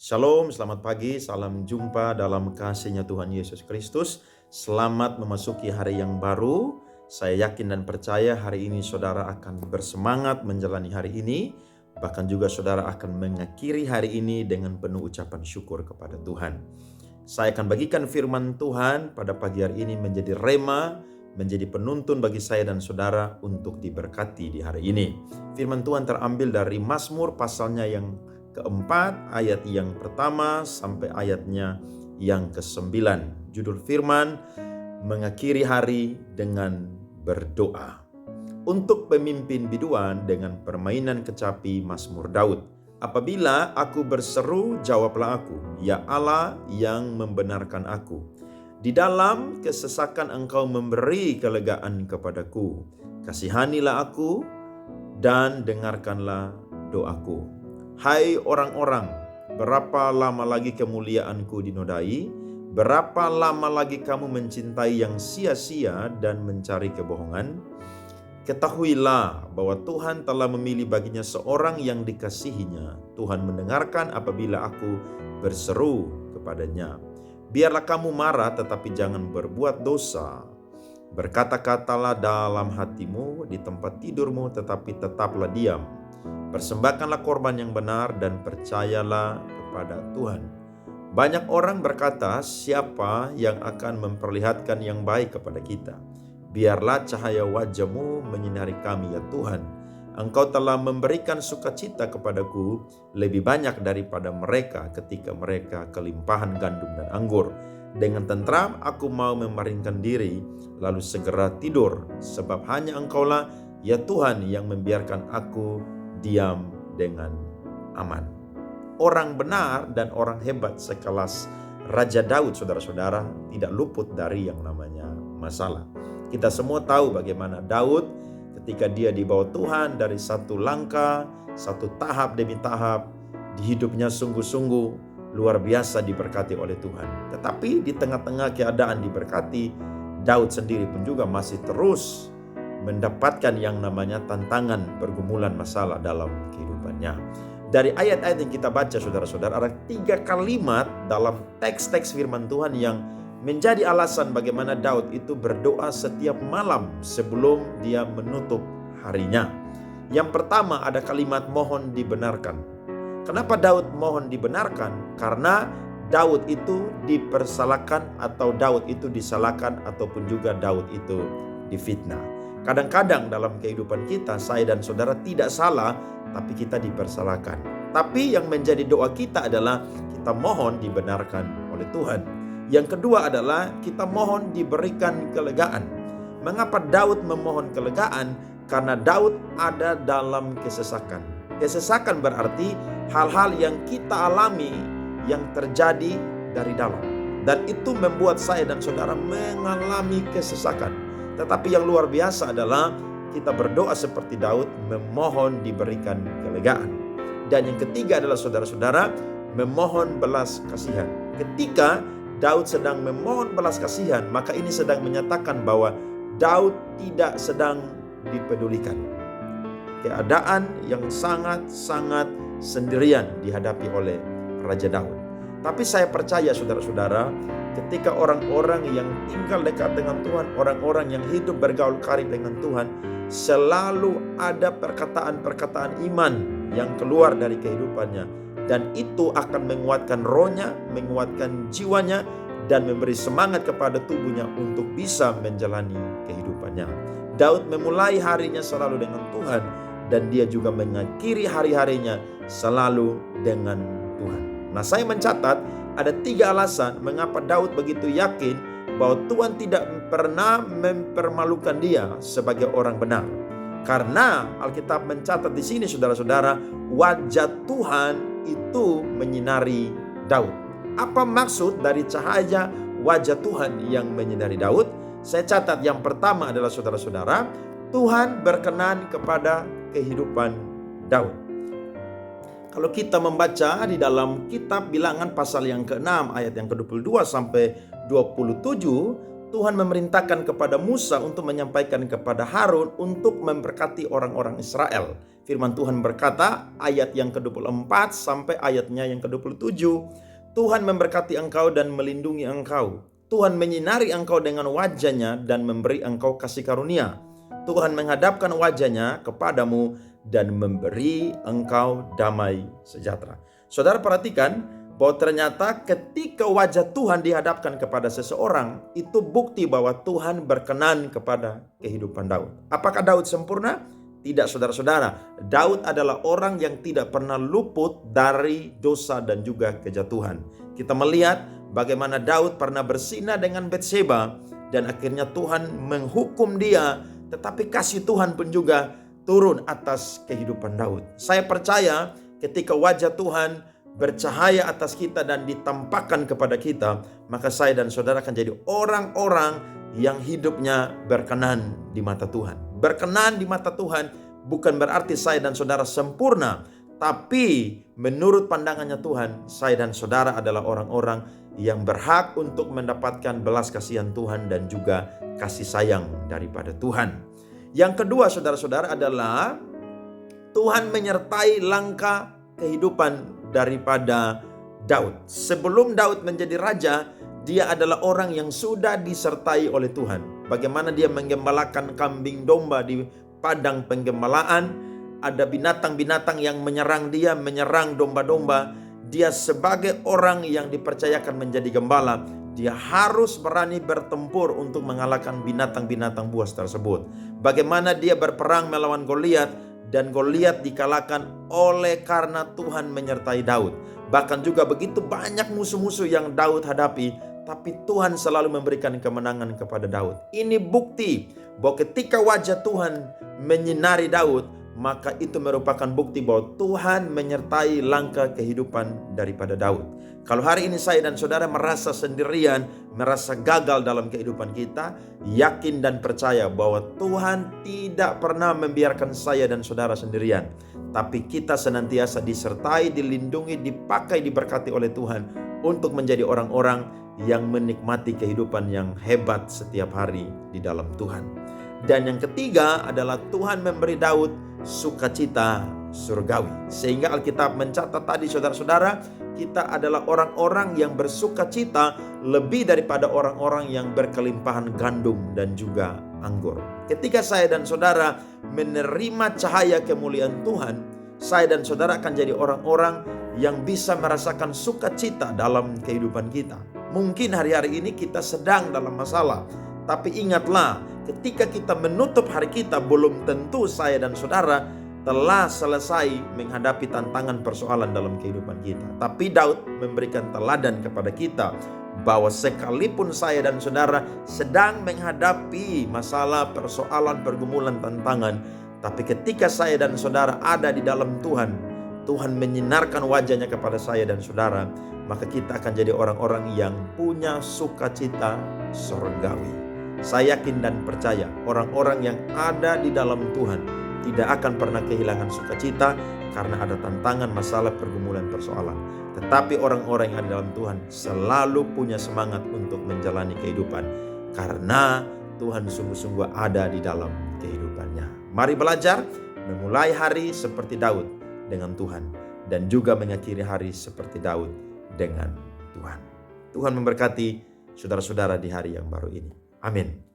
Shalom, selamat pagi, salam jumpa dalam kasih-Nya Tuhan Yesus Kristus. Selamat memasuki hari yang baru. Saya yakin dan percaya hari ini saudara akan bersemangat menjalani hari ini. Bahkan juga saudara akan mengakhiri hari ini dengan penuh ucapan syukur kepada Tuhan. Saya akan bagikan firman Tuhan pada pagi hari ini menjadi rema, menjadi penuntun bagi saya dan saudara untuk diberkati di hari ini. Firman Tuhan terambil dari Mazmur pasalnya yang keempat, ayat yang pertama sampai ayatnya yang ke-9. Judul firman, mengakhiri hari dengan berdoa. Untuk pemimpin biduan dengan permainan kecapi Mazmur Daud. Apabila aku berseru, jawablah aku, ya Allah yang membenarkan aku. Di dalam kesesakan Engkau memberi kelegaan kepadaku. Kasihanilah aku dan dengarkanlah doaku. Hai orang-orang, berapa lama lagi kemuliaanku dinodai? Berapa lama lagi kamu mencintai yang sia-sia dan mencari kebohongan? Ketahuilah bahwa Tuhan telah memilih baginya seorang yang dikasihinya. Tuhan mendengarkan apabila aku berseru kepadanya. Biarlah kamu marah tetapi jangan berbuat dosa. Berkata-katalah dalam hatimu, di tempat tidurmu tetapi tetaplah diam. Persembahkanlah korban yang benar dan percayalah kepada Tuhan. Banyak orang berkata, siapa yang akan memperlihatkan yang baik kepada kita? Biarlah cahaya wajah-Mu menyinari kami ya Tuhan. Engkau telah memberikan sukacita kepadaku lebih banyak daripada mereka ketika mereka kelimpahan gandum dan anggur. Dengan tentram aku mau memalingkan diri lalu segera tidur, sebab hanya Engkaulah ya Tuhan yang membiarkan aku diam dengan aman. Orang benar dan orang hebat sekelas Raja Daud, saudara-saudara, tidak luput dari yang namanya masalah. Kita semua tahu bagaimana Daud ketika dia dibawa Tuhan dari satu langkah, satu tahap demi tahap, di hidupnya sungguh-sungguh luar biasa diberkati oleh Tuhan. Tetapi di tengah-tengah keadaan diberkati, Daud sendiri pun juga masih terus mendapatkan yang namanya tantangan, pergumulan, masalah dalam kehidupannya. Dari ayat-ayat yang kita baca saudara-saudara, ada 3 kalimat dalam teks-teks firman Tuhan yang menjadi alasan bagaimana Daud itu berdoa setiap malam sebelum dia menutup harinya. Yang pertama ada kalimat mohon dibenarkan. Kenapa Daud mohon dibenarkan? Karena Daud itu dipersalahkan atau Daud itu disalahkan ataupun juga Daud itu difitnah. Kadang-kadang dalam kehidupan kita, saya dan saudara tidak salah, tapi kita dipersalahkan. Tapi yang menjadi doa kita adalah kita mohon dibenarkan oleh Tuhan. Yang kedua adalah kita mohon diberikan kelegaan. Mengapa Daud memohon kelegaan? Karena Daud ada dalam kesesakan. Kesesakan berarti hal-hal yang kita alami yang terjadi dari dalam. Dan itu membuat saya dan saudara mengalami kesesakan. Tetapi yang luar biasa adalah kita berdoa seperti Daud, memohon diberikan kelegaan. Dan yang ketiga adalah saudara-saudara, memohon belas kasihan. Ketika Daud sedang memohon belas kasihan, maka ini sedang menyatakan bahwa Daud tidak sedang dipedulikan. Keadaan yang sangat-sangat sendirian dihadapi oleh Raja Daud. Tapi saya percaya saudara-saudara, ketika orang-orang yang tinggal dekat dengan Tuhan, orang-orang yang hidup bergaul karib dengan Tuhan, selalu ada perkataan-perkataan iman yang keluar dari kehidupannya. Dan itu akan menguatkan rohnya, menguatkan jiwanya, dan memberi semangat kepada tubuhnya untuk bisa menjalani kehidupannya. Daud memulai harinya selalu dengan Tuhan, dan dia juga mengakhiri hari-harinya selalu dengan Tuhan. Nah, saya mencatat ada 3 alasan mengapa Daud begitu yakin bahwa Tuhan tidak pernah mempermalukan dia sebagai orang benar. Karena Alkitab mencatat di sini saudara-saudara, wajah Tuhan itu menyinari Daud. Apa maksud dari cahaya wajah Tuhan yang menyinari Daud? Saya catat yang pertama adalah saudara-saudara, Tuhan berkenan kepada kehidupan Daud. Kalau kita membaca di dalam kitab Bilangan pasal yang ke-6 ayat yang ke-22 sampai 27, Tuhan memerintahkan kepada Musa untuk menyampaikan kepada Harun untuk memberkati orang-orang Israel. Firman Tuhan berkata, ayat yang ke-24 sampai ayatnya yang ke-27. Tuhan memberkati engkau dan melindungi engkau. Tuhan menyinari engkau dengan wajah-Nya dan memberi engkau kasih karunia. Tuhan menghadapkan wajah-Nya kepadamu dan memberi engkau damai sejahtera. Saudara perhatikan bahwa ternyata ketika wajah Tuhan dihadapkan kepada seseorang, itu bukti bahwa Tuhan berkenan kepada kehidupan Daud. Apakah Daud sempurna? Tidak, saudara-saudara. Daud adalah orang yang tidak pernah luput dari dosa dan juga kejatuhan. Kita melihat bagaimana Daud pernah berzina dengan Batseba dan akhirnya Tuhan menghukum dia, tetapi kasih Tuhan pun juga turun atas kehidupan Daud. Saya percaya ketika wajah Tuhan bercahaya atas kita dan ditampakkan kepada kita, maka saya dan saudara akan jadi orang-orang yang hidupnya berkenan di mata Tuhan. Berkenan di mata Tuhan bukan berarti saya dan saudara sempurna, tapi menurut pandangannya Tuhan, saya dan saudara adalah orang-orang yang berhak untuk mendapatkan belas kasihan Tuhan dan juga kasih sayang daripada Tuhan. Yang kedua, saudara-saudara, adalah Tuhan menyertai langkah kehidupan daripada Daud. Sebelum Daud menjadi raja, dia adalah orang yang sudah disertai oleh Tuhan. Bagaimana dia menggembalakan kambing domba di padang penggembalaan. Ada binatang-binatang yang menyerang dia, menyerang domba-domba. Dia sebagai orang yang dipercayakan menjadi gembala, dia harus berani bertempur untuk mengalahkan binatang-binatang buas tersebut. Bagaimana dia berperang melawan Goliat, dan Goliat dikalahkan oleh karena Tuhan menyertai Daud. Bahkan juga begitu banyak musuh-musuh yang Daud hadapi, tapi Tuhan selalu memberikan kemenangan kepada Daud. Ini bukti bahwa ketika wajah Tuhan menyinari Daud, maka itu merupakan bukti bahwa Tuhan menyertai langkah kehidupan daripada Daud. Kalau hari ini saya dan saudara merasa sendirian, merasa gagal dalam kehidupan kita, yakin dan percaya bahwa Tuhan tidak pernah membiarkan saya dan saudara sendirian. Tapi kita senantiasa disertai, dilindungi, dipakai, diberkati oleh Tuhan untuk menjadi orang-orang yang menikmati kehidupan yang hebat setiap hari di dalam Tuhan. Dan yang ketiga adalah Tuhan memberi Daud sukacita surgawi. Sehingga Alkitab mencatat tadi, saudara-saudara, kita adalah orang-orang yang bersukacita lebih daripada orang-orang yang berkelimpahan gandum dan juga anggur. Ketika saya dan saudara menerima cahaya kemuliaan Tuhan, saya dan saudara akan jadi orang-orang yang bisa merasakan sukacita dalam kehidupan kita. Mungkin hari-hari ini kita sedang dalam masalah, tapi ingatlah, ketika kita menutup hari kita, belum tentu saya dan saudara telah selesai menghadapi tantangan persoalan dalam kehidupan kita. Tapi Daud memberikan teladan kepada kita bahwa sekalipun saya dan saudara sedang menghadapi masalah, persoalan, pergumulan, tantangan, tapi ketika saya dan saudara ada di dalam Tuhan, Tuhan menyinarkan wajah-Nya kepada saya dan saudara, maka kita akan jadi orang-orang yang punya sukacita surgawi. Saya yakin dan percaya orang-orang yang ada di dalam Tuhan tidak akan pernah kehilangan sukacita karena ada tantangan, masalah, pergumulan, persoalan. Tetapi orang-orang yang ada dalam Tuhan selalu punya semangat untuk menjalani kehidupan karena Tuhan sungguh-sungguh ada di dalam kehidupannya. Mari belajar memulai hari seperti Daud dengan Tuhan dan juga mengakhiri hari seperti Daud dengan Tuhan. Tuhan memberkati saudara-saudara di hari yang baru ini. Amin.